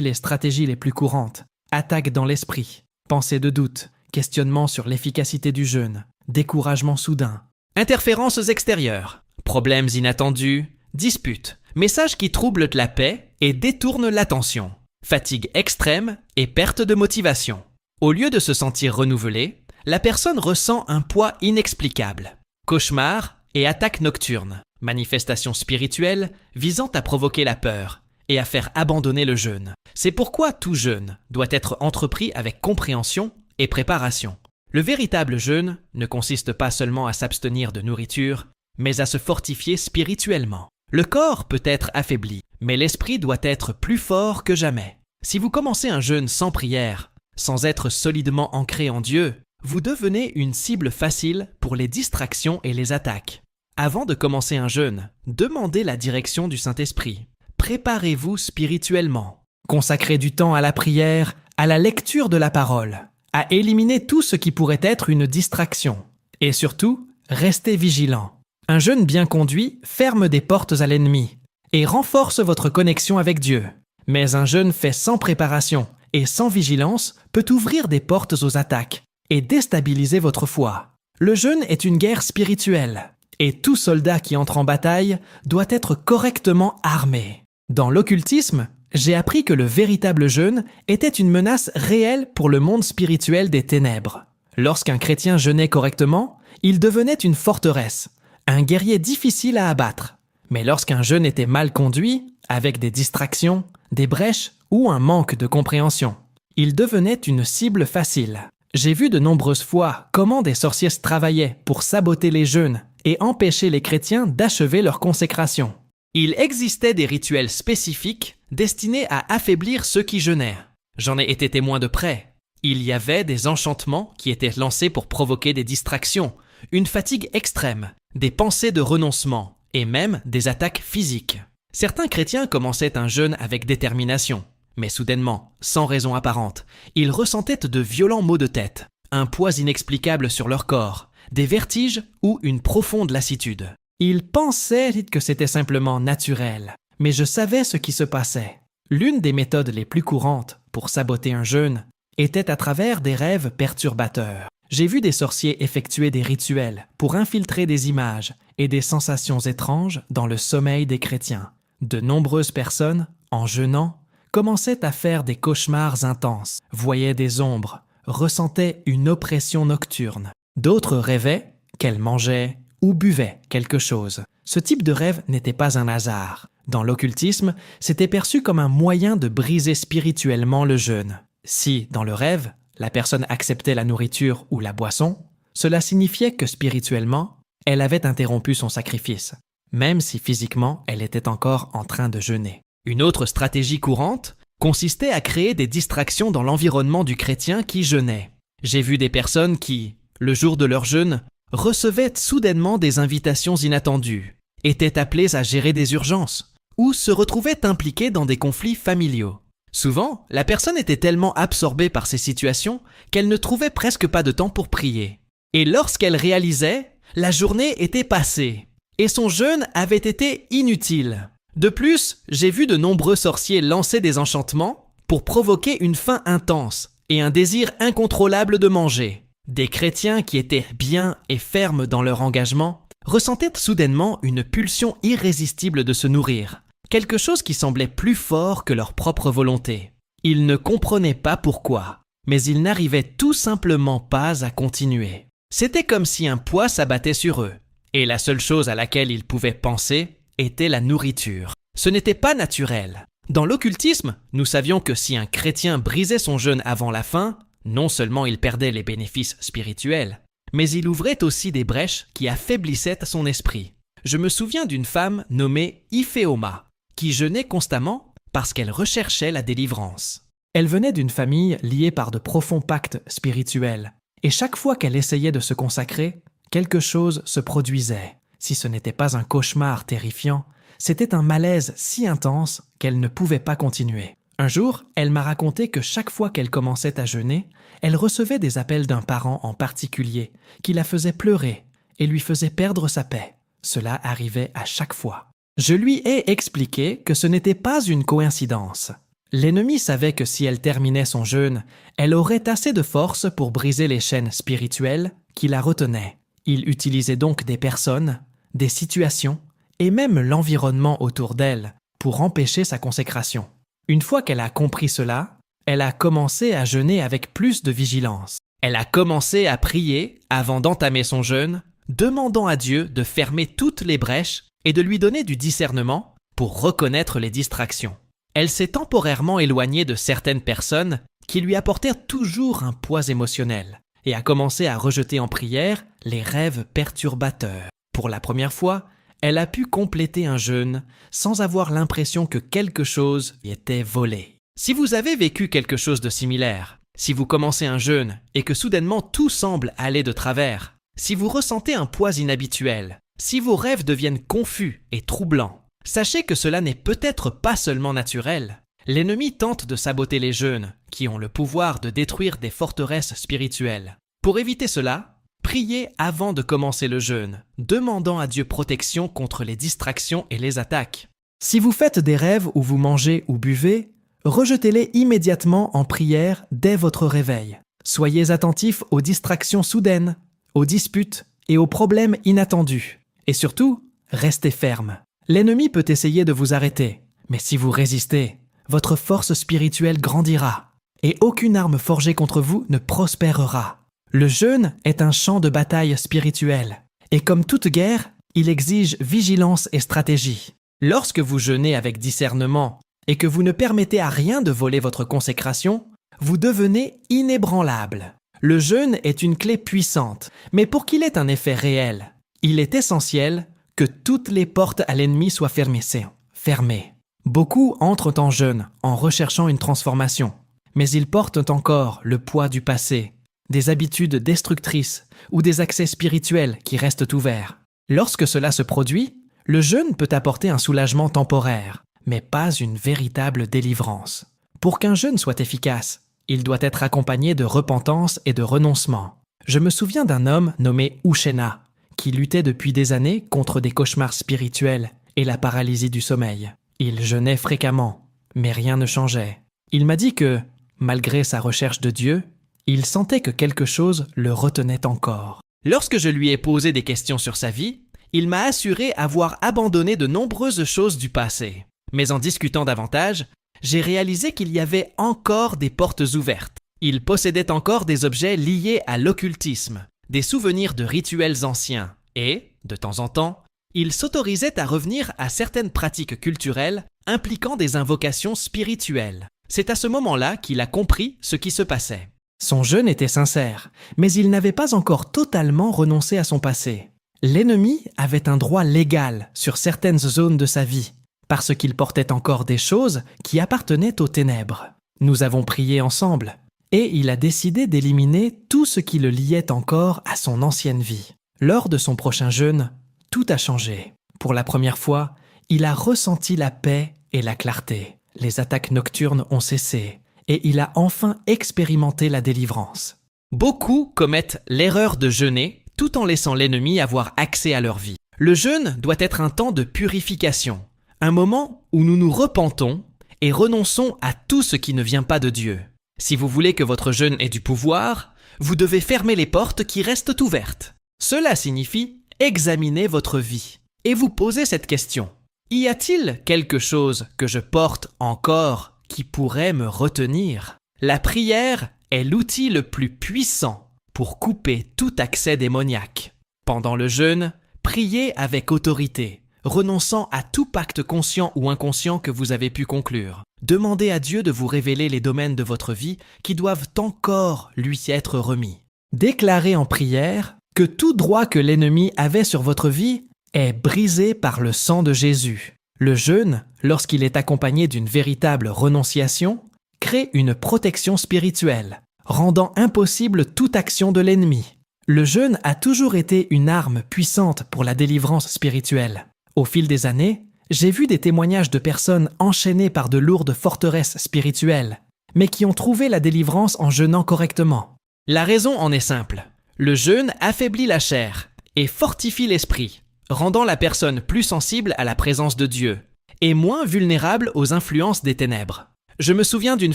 les stratégies les plus courantes, attaque dans l'esprit, pensée de doute, questionnement sur l'efficacité du jeûne, découragement soudain, interférences extérieures, problèmes inattendus, disputes, messages qui troublent la paix et détournent l'attention, fatigue extrême et perte de motivation. Au lieu de se sentir renouvelé, la personne ressent un poids inexplicable. Cauchemars et attaques nocturnes, manifestations spirituelles visant à provoquer la peur et à faire abandonner le jeûne. C'est pourquoi tout jeûne doit être entrepris avec compréhension et préparation. Le véritable jeûne ne consiste pas seulement à s'abstenir de nourriture, mais à se fortifier spirituellement. Le corps peut être affaibli, mais l'esprit doit être plus fort que jamais. Si vous commencez un jeûne sans prière, sans être solidement ancré en Dieu, vous devenez une cible facile pour les distractions et les attaques. Avant de commencer un jeûne, demandez la direction du Saint-Esprit. Préparez-vous spirituellement. Consacrez du temps à la prière, à la lecture de la parole, à éliminer tout ce qui pourrait être une distraction. Et surtout, restez vigilant. Un jeûne bien conduit ferme des portes à l'ennemi et renforce votre connexion avec Dieu. Mais un jeûne fait sans préparation et sans vigilance peut ouvrir des portes aux attaques et déstabiliser votre foi. Le jeûne est une guerre spirituelle et tout soldat qui entre en bataille doit être correctement armé. Dans l'occultisme, j'ai appris que le véritable jeûne était une menace réelle pour le monde spirituel des ténèbres. Lorsqu'un chrétien jeûnait correctement, il devenait une forteresse, un guerrier difficile à abattre. Mais lorsqu'un jeûne était mal conduit, avec des distractions, des brèches ou un manque de compréhension, il devenait une cible facile. J'ai vu de nombreuses fois comment des sorciers travaillaient pour saboter les jeûnes et empêcher les chrétiens d'achever leur consécration. Il existait des rituels spécifiques destinés à affaiblir ceux qui jeûnaient. J'en ai été témoin de près. Il y avait des enchantements qui étaient lancés pour provoquer des distractions, une fatigue extrême, des pensées de renoncement et même des attaques physiques. Certains chrétiens commençaient un jeûne avec détermination, mais soudainement, sans raison apparente, ils ressentaient de violents maux de tête, un poids inexplicable sur leur corps, des vertiges ou une profonde lassitude. Ils pensaient que c'était simplement naturel, mais je savais ce qui se passait. L'une des méthodes les plus courantes pour saboter un jeûne était à travers des rêves perturbateurs. J'ai vu des sorciers effectuer des rituels pour infiltrer des images et des sensations étranges dans le sommeil des chrétiens. De nombreuses personnes, en jeûnant, commençaient à faire des cauchemars intenses, voyaient des ombres, ressentaient une oppression nocturne. D'autres rêvaient qu'elles mangeaient ou buvaient quelque chose. Ce type de rêve n'était pas un hasard. Dans l'occultisme, c'était perçu comme un moyen de briser spirituellement le jeûne. Si, dans le rêve, la personne acceptait la nourriture ou la boisson, cela signifiait que spirituellement, elle avait interrompu son sacrifice, même si physiquement elle était encore en train de jeûner. Une autre stratégie courante consistait à créer des distractions dans l'environnement du chrétien qui jeûnait. J'ai vu des personnes qui, le jour de leur jeûne, recevaient soudainement des invitations inattendues, étaient appelées à gérer des urgences, ou se retrouvaient impliquées dans des conflits familiaux. Souvent, la personne était tellement absorbée par ces situations qu'elle ne trouvait presque pas de temps pour prier. Et lorsqu'elle réalisait, la journée était passée, et son jeûne avait été inutile. De plus, j'ai vu de nombreux sorciers lancer des enchantements pour provoquer une faim intense et un désir incontrôlable de manger. Des chrétiens qui étaient bien et fermes dans leur engagement ressentaient soudainement une pulsion irrésistible de se nourrir, quelque chose qui semblait plus fort que leur propre volonté. Ils ne comprenaient pas pourquoi, mais ils n'arrivaient tout simplement pas à continuer. C'était comme si un poids s'abattait sur eux, et la seule chose à laquelle ils pouvaient penser était la nourriture. Ce n'était pas naturel. Dans l'occultisme, nous savions que si un chrétien brisait son jeûne avant la fin, non seulement il perdait les bénéfices spirituels, mais il ouvrait aussi des brèches qui affaiblissaient son esprit. Je me souviens d'une femme nommée Iphéoma, qui jeûnait constamment parce qu'elle recherchait la délivrance. Elle venait d'une famille liée par de profonds pactes spirituels, et chaque fois qu'elle essayait de se consacrer, quelque chose se produisait. Si ce n'était pas un cauchemar terrifiant, c'était un malaise si intense qu'elle ne pouvait pas continuer. Un jour, elle m'a raconté que chaque fois qu'elle commençait à jeûner, elle recevait des appels d'un parent en particulier qui la faisait pleurer et lui faisait perdre sa paix. Cela arrivait à chaque fois. Je lui ai expliqué que ce n'était pas une coïncidence. L'ennemi savait que si elle terminait son jeûne, elle aurait assez de force pour briser les chaînes spirituelles qui la retenaient. Il utilisait donc des personnes, des situations et même l'environnement autour d'elle pour empêcher sa consécration. Une fois qu'elle a compris cela, elle a commencé à jeûner avec plus de vigilance. Elle a commencé à prier avant d'entamer son jeûne, demandant à Dieu de fermer toutes les brèches et de lui donner du discernement pour reconnaître les distractions. Elle s'est temporairement éloignée de certaines personnes qui lui apportèrent toujours un poids émotionnel et a commencé à rejeter en prière les rêves perturbateurs. Pour la première fois, elle a pu compléter un jeûne sans avoir l'impression que quelque chose y était volé. Si vous avez vécu quelque chose de similaire, si vous commencez un jeûne et que soudainement tout semble aller de travers, si vous ressentez un poids inhabituel, si vos rêves deviennent confus et troublants, sachez que cela n'est peut-être pas seulement naturel. L'ennemi tente de saboter les jeûnes, qui ont le pouvoir de détruire des forteresses spirituelles. Pour éviter cela, priez avant de commencer le jeûne, demandant à Dieu protection contre les distractions et les attaques. Si vous faites des rêves où vous mangez ou buvez, rejetez-les immédiatement en prière dès votre réveil. Soyez attentifs aux distractions soudaines, aux disputes et aux problèmes inattendus. Et surtout, restez ferme. L'ennemi peut essayer de vous arrêter, mais si vous résistez, votre force spirituelle grandira et aucune arme forgée contre vous ne prospérera. Le jeûne est un champ de bataille spirituel et comme toute guerre, il exige vigilance et stratégie. Lorsque vous jeûnez avec discernement et que vous ne permettez à rien de voler votre consécration, vous devenez inébranlable. Le jeûne est une clé puissante, mais pour qu'il ait un effet réel, il est essentiel que toutes les portes à l'ennemi soient fermées. Beaucoup entrent en jeûne en recherchant une transformation, mais ils portent encore le poids du passé, des habitudes destructrices ou des accès spirituels qui restent ouverts. Lorsque cela se produit, le jeûne peut apporter un soulagement temporaire, mais pas une véritable délivrance. Pour qu'un jeûne soit efficace, il doit être accompagné de repentance et de renoncement. Je me souviens d'un homme nommé Ushena, qui luttait depuis des années contre des cauchemars spirituels et la paralysie du sommeil. Il jeûnait fréquemment, mais rien ne changeait. Il m'a dit que, malgré sa recherche de Dieu, il sentait que quelque chose le retenait encore. Lorsque je lui ai posé des questions sur sa vie, il m'a assuré avoir abandonné de nombreuses choses du passé. Mais en discutant davantage, j'ai réalisé qu'il y avait encore des portes ouvertes. Il possédait encore des objets liés à l'occultisme, des souvenirs de rituels anciens et, de temps en temps, il s'autorisait à revenir à certaines pratiques culturelles impliquant des invocations spirituelles. C'est à ce moment-là qu'il a compris ce qui se passait. Son jeûne était sincère, mais il n'avait pas encore totalement renoncé à son passé. L'ennemi avait un droit légal sur certaines zones de sa vie, parce qu'il portait encore des choses qui appartenaient aux ténèbres. Nous avons prié ensemble, et il a décidé d'éliminer tout ce qui le liait encore à son ancienne vie. Lors de son prochain jeûne, tout a changé. Pour la première fois, il a ressenti la paix et la clarté. Les attaques nocturnes ont cessé, et il a enfin expérimenté la délivrance. Beaucoup commettent l'erreur de jeûner tout en laissant l'ennemi avoir accès à leur vie. Le jeûne doit être un temps de purification, un moment où nous nous repentons et renonçons à tout ce qui ne vient pas de Dieu. Si vous voulez que votre jeûne ait du pouvoir, vous devez fermer les portes qui restent ouvertes. Cela signifie examiner votre vie et vous poser cette question. Y a-t-il quelque chose que je porte encore qui pourrait me retenir? La prière est l'outil le plus puissant pour couper tout accès démoniaque. Pendant le jeûne, priez avec autorité, renonçant à tout pacte conscient ou inconscient que vous avez pu conclure. Demandez à Dieu de vous révéler les domaines de votre vie qui doivent encore lui être remis. Déclarez en prière que tout droit que l'ennemi avait sur votre vie est brisé par le sang de Jésus. Le jeûne, lorsqu'il est accompagné d'une véritable renonciation, crée une protection spirituelle, rendant impossible toute action de l'ennemi. Le jeûne a toujours été une arme puissante pour la délivrance spirituelle. Au fil des années, j'ai vu des témoignages de personnes enchaînées par de lourdes forteresses spirituelles, mais qui ont trouvé la délivrance en jeûnant correctement. La raison en est simple. Le jeûne affaiblit la chair et fortifie l'esprit, rendant la personne plus sensible à la présence de Dieu et moins vulnérable aux influences des ténèbres. Je me souviens d'une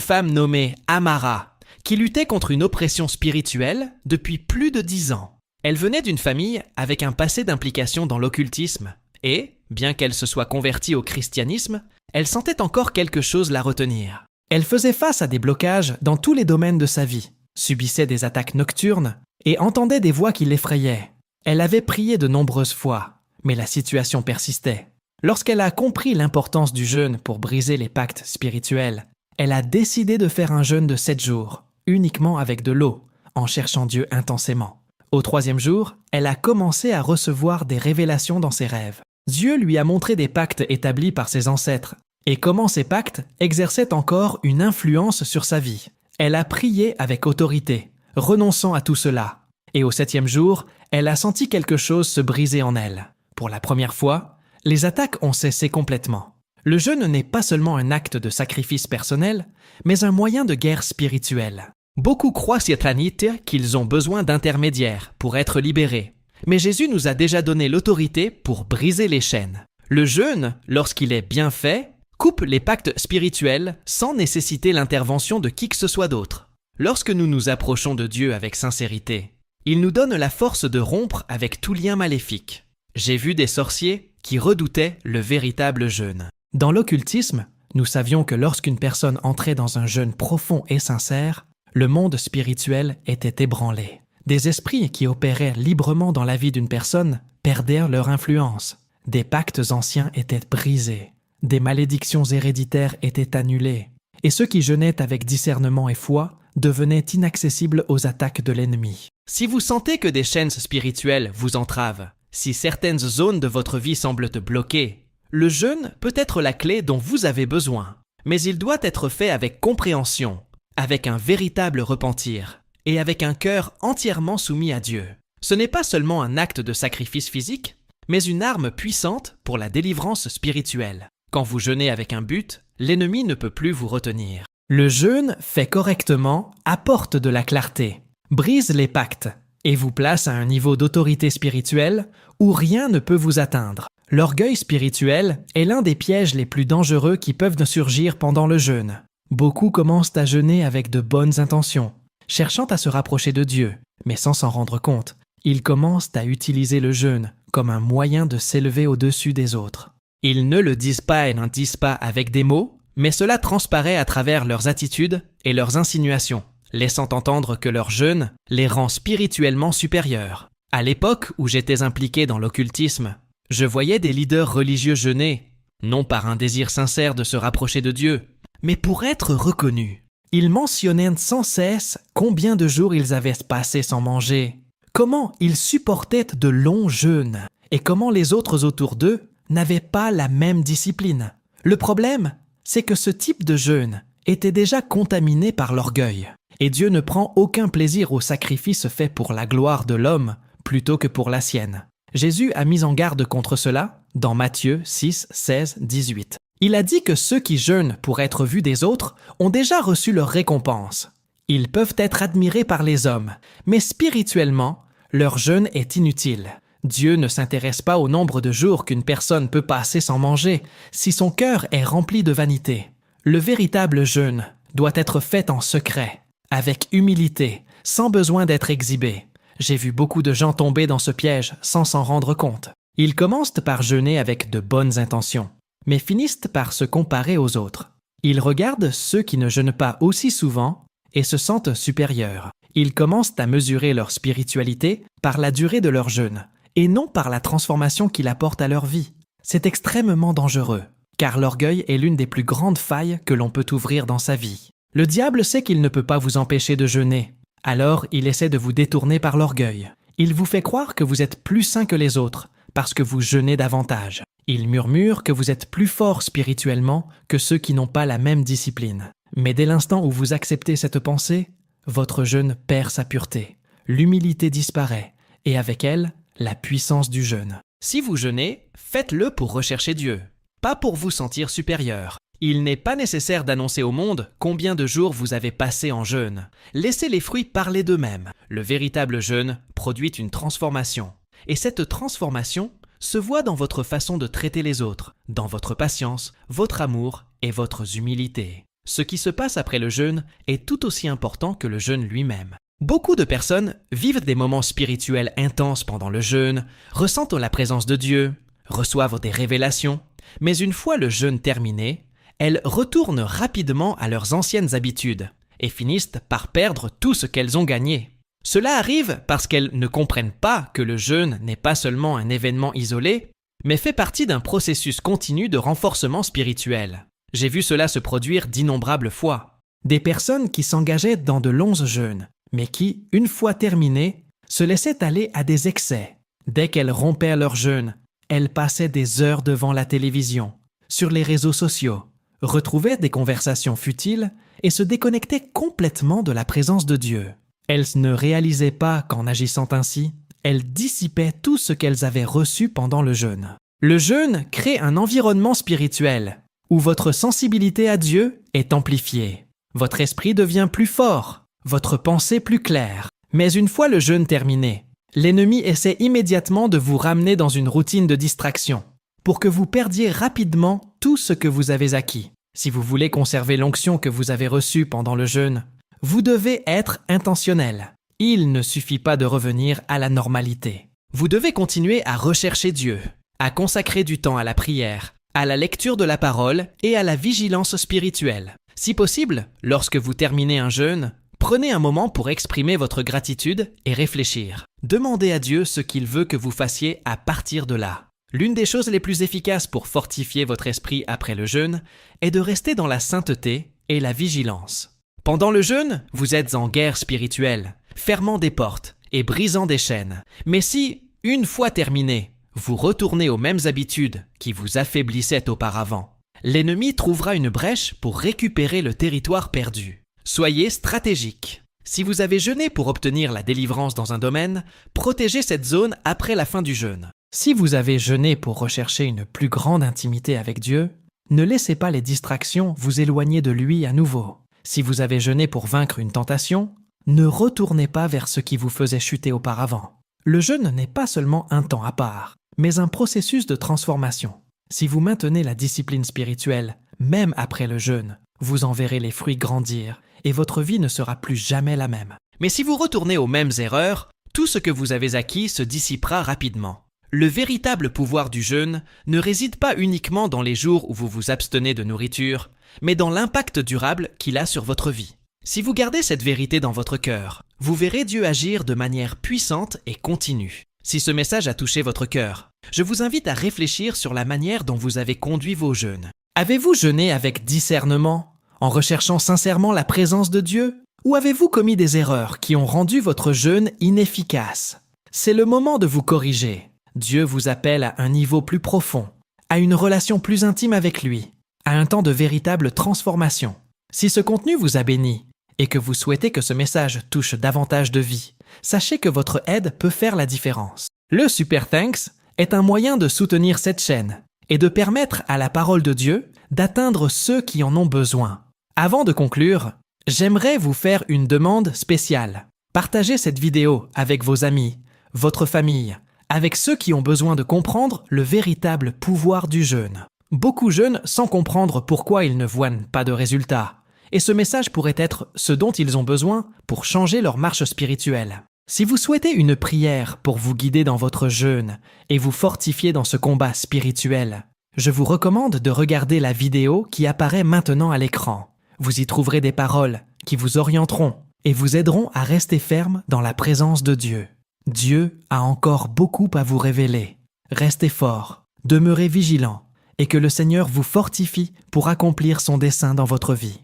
femme nommée Amara qui luttait contre une oppression spirituelle depuis plus de 10 ans. Elle venait d'une famille avec un passé d'implication dans l'occultisme et, bien qu'elle se soit convertie au christianisme, elle sentait encore quelque chose la retenir. Elle faisait face à des blocages dans tous les domaines de sa vie, subissait des attaques nocturnes et entendait des voix qui l'effrayaient. Elle avait prié de nombreuses fois, mais la situation persistait. Lorsqu'elle a compris l'importance du jeûne pour briser les pactes spirituels, elle a décidé de faire un jeûne de 7 jours, uniquement avec de l'eau, en cherchant Dieu intensément. Au 3e jour, elle a commencé à recevoir des révélations dans ses rêves. Dieu lui a montré des pactes établis par ses ancêtres et comment ces pactes exerçaient encore une influence sur sa vie. Elle a prié avec autorité, renonçant à tout cela. Et au 7e jour, elle a senti quelque chose se briser en elle. Pour la première fois, les attaques ont cessé complètement. Le jeûne n'est pas seulement un acte de sacrifice personnel, mais un moyen de guerre spirituelle. Beaucoup croient siatranites qu'ils ont besoin d'intermédiaires pour être libérés. Mais Jésus nous a déjà donné l'autorité pour briser les chaînes. Le jeûne, lorsqu'il est bien fait, coupe les pactes spirituels sans nécessiter l'intervention de qui que ce soit d'autre. Lorsque nous nous approchons de Dieu avec sincérité, il nous donne la force de rompre avec tout lien maléfique. J'ai vu des sorciers qui redoutaient le véritable jeûne. Dans l'occultisme, nous savions que lorsqu'une personne entrait dans un jeûne profond et sincère, le monde spirituel était ébranlé. Des esprits qui opéraient librement dans la vie d'une personne perdirent leur influence. Des pactes anciens étaient brisés. Des malédictions héréditaires étaient annulées. Et ceux qui jeûnaient avec discernement et foi devenaient inaccessibles aux attaques de l'ennemi. Si vous sentez que des chaînes spirituelles vous entravent, si certaines zones de votre vie semblent te bloquer, le jeûne peut être la clé dont vous avez besoin. Mais il doit être fait avec compréhension, avec un véritable repentir et avec un cœur entièrement soumis à Dieu. Ce n'est pas seulement un acte de sacrifice physique, mais une arme puissante pour la délivrance spirituelle. Quand vous jeûnez avec un but, l'ennemi ne peut plus vous retenir. Le jeûne, fait correctement, apporte de la clarté, brise les pactes et vous place à un niveau d'autorité spirituelle où rien ne peut vous atteindre. L'orgueil spirituel est l'un des pièges les plus dangereux qui peuvent surgir pendant le jeûne. Beaucoup commencent à jeûner avec de bonnes intentions, cherchant à se rapprocher de Dieu, mais sans s'en rendre compte. Ils commencent à utiliser le jeûne comme un moyen de s'élever au-dessus des autres. Ils ne le disent pas et n'en disent pas avec des mots, mais cela transparaît à travers leurs attitudes et leurs insinuations, laissant entendre que leur jeûne les rend spirituellement supérieurs. À l'époque où j'étais impliqué dans l'occultisme, je voyais des leaders religieux jeûner, non par un désir sincère de se rapprocher de Dieu, mais pour être reconnus. Ils mentionnaient sans cesse combien de jours ils avaient passé sans manger, comment ils supportaient de longs jeûnes et comment les autres autour d'eux n'avaient pas la même discipline. Le problème, c'est que ce type de jeûne était déjà contaminé par l'orgueil, et Dieu ne prend aucun plaisir au sacrifice fait pour la gloire de l'homme plutôt que pour la sienne. Jésus a mis en garde contre cela dans Matthieu 6, 16, 18. Il a dit que ceux qui jeûnent pour être vus des autres ont déjà reçu leur récompense. Ils peuvent être admirés par les hommes, mais spirituellement, leur jeûne est inutile. Dieu ne s'intéresse pas au nombre de jours qu'une personne peut passer sans manger si son cœur est rempli de vanité. Le véritable jeûne doit être fait en secret, avec humilité, sans besoin d'être exhibé. J'ai vu beaucoup de gens tomber dans ce piège sans s'en rendre compte. Ils commencent par jeûner avec de bonnes intentions, mais finissent par se comparer aux autres. Ils regardent ceux qui ne jeûnent pas aussi souvent et se sentent supérieurs. Ils commencent à mesurer leur spiritualité par la durée de leur jeûne, et non par la transformation qu'il apporte à leur vie. C'est extrêmement dangereux, car l'orgueil est l'une des plus grandes failles que l'on peut ouvrir dans sa vie. Le diable sait qu'il ne peut pas vous empêcher de jeûner, alors il essaie de vous détourner par l'orgueil. Il vous fait croire que vous êtes plus saint que les autres, parce que vous jeûnez davantage. Il murmure que vous êtes plus fort spirituellement que ceux qui n'ont pas la même discipline. Mais dès l'instant où vous acceptez cette pensée, votre jeûne perd sa pureté. L'humilité disparaît, et avec elle, la puissance du jeûne. Si vous jeûnez, faites-le pour rechercher Dieu, pas pour vous sentir supérieur. Il n'est pas nécessaire d'annoncer au monde combien de jours vous avez passé en jeûne. Laissez les fruits parler d'eux-mêmes. Le véritable jeûne produit une transformation. Et cette transformation se voit dans votre façon de traiter les autres, dans votre patience, votre amour et votre humilité. Ce qui se passe après le jeûne est tout aussi important que le jeûne lui-même. Beaucoup de personnes vivent des moments spirituels intenses pendant le jeûne, ressentent la présence de Dieu, reçoivent des révélations, mais une fois le jeûne terminé, elles retournent rapidement à leurs anciennes habitudes et finissent par perdre tout ce qu'elles ont gagné. Cela arrive parce qu'elles ne comprennent pas que le jeûne n'est pas seulement un événement isolé, mais fait partie d'un processus continu de renforcement spirituel. J'ai vu cela se produire d'innombrables fois. Des personnes qui s'engageaient dans de longs jeûnes, mais qui, une fois terminés, se laissaient aller à des excès. Dès qu'elles rompaient leur jeûne, elles passaient des heures devant la télévision, sur les réseaux sociaux, retrouvaient des conversations futiles et se déconnectaient complètement de la présence de Dieu. Elles ne réalisaient pas qu'en agissant ainsi, elles dissipaient tout ce qu'elles avaient reçu pendant le jeûne. Le jeûne crée un environnement spirituel où votre sensibilité à Dieu est amplifiée. Votre esprit devient plus fort, votre pensée plus claire. Mais une fois le jeûne terminé, l'ennemi essaie immédiatement de vous ramener dans une routine de distraction pour que vous perdiez rapidement tout ce que vous avez acquis. Si vous voulez conserver l'onction que vous avez reçue pendant le jeûne, vous devez être intentionnel. Il ne suffit pas de revenir à la normalité. Vous devez continuer à rechercher Dieu, à consacrer du temps à la prière, à la lecture de la parole et à la vigilance spirituelle. Si possible, lorsque vous terminez un jeûne, prenez un moment pour exprimer votre gratitude et réfléchir. Demandez à Dieu ce qu'il veut que vous fassiez à partir de là. L'une des choses les plus efficaces pour fortifier votre esprit après le jeûne est de rester dans la sainteté et la vigilance. Pendant le jeûne, vous êtes en guerre spirituelle, fermant des portes et brisant des chaînes. Mais si, une fois terminé, vous retournez aux mêmes habitudes qui vous affaiblissaient auparavant, l'ennemi trouvera une brèche pour récupérer le territoire perdu. Soyez stratégique. Si vous avez jeûné pour obtenir la délivrance dans un domaine, protégez cette zone après la fin du jeûne. Si vous avez jeûné pour rechercher une plus grande intimité avec Dieu, ne laissez pas les distractions vous éloigner de lui à nouveau. Si vous avez jeûné pour vaincre une tentation, ne retournez pas vers ce qui vous faisait chuter auparavant. Le jeûne n'est pas seulement un temps à part, mais un processus de transformation. Si vous maintenez la discipline spirituelle, même après le jeûne, vous en verrez les fruits grandir et votre vie ne sera plus jamais la même. Mais si vous retournez aux mêmes erreurs, tout ce que vous avez acquis se dissipera rapidement. Le véritable pouvoir du jeûne ne réside pas uniquement dans les jours où vous vous abstenez de nourriture, mais dans l'impact durable qu'il a sur votre vie. Si vous gardez cette vérité dans votre cœur, vous verrez Dieu agir de manière puissante et continue. Si ce message a touché votre cœur, je vous invite à réfléchir sur la manière dont vous avez conduit vos jeûnes. Avez-vous jeûné avec discernement, en recherchant sincèrement la présence de Dieu, ou avez-vous commis des erreurs qui ont rendu votre jeûne inefficace? C'est le moment de vous corriger. Dieu vous appelle à un niveau plus profond, à une relation plus intime avec lui, à un temps de véritable transformation. Si ce contenu vous a béni et que vous souhaitez que ce message touche davantage de vie, sachez que votre aide peut faire la différence. Le Super Thanks est un moyen de soutenir cette chaîne et de permettre à la parole de Dieu d'atteindre ceux qui en ont besoin. Avant de conclure, j'aimerais vous faire une demande spéciale. Partagez cette vidéo avec vos amis, votre famille, avec ceux qui ont besoin de comprendre le véritable pouvoir du jeûne. Beaucoup jeûnent sans comprendre pourquoi ils ne voient pas de résultats, et ce message pourrait être ce dont ils ont besoin pour changer leur marche spirituelle. Si vous souhaitez une prière pour vous guider dans votre jeûne et vous fortifier dans ce combat spirituel, je vous recommande de regarder la vidéo qui apparaît maintenant à l'écran. Vous y trouverez des paroles qui vous orienteront et vous aideront à rester ferme dans la présence de Dieu. Dieu a encore beaucoup à vous révéler. Restez fort, demeurez vigilants et que le Seigneur vous fortifie pour accomplir son dessein dans votre vie.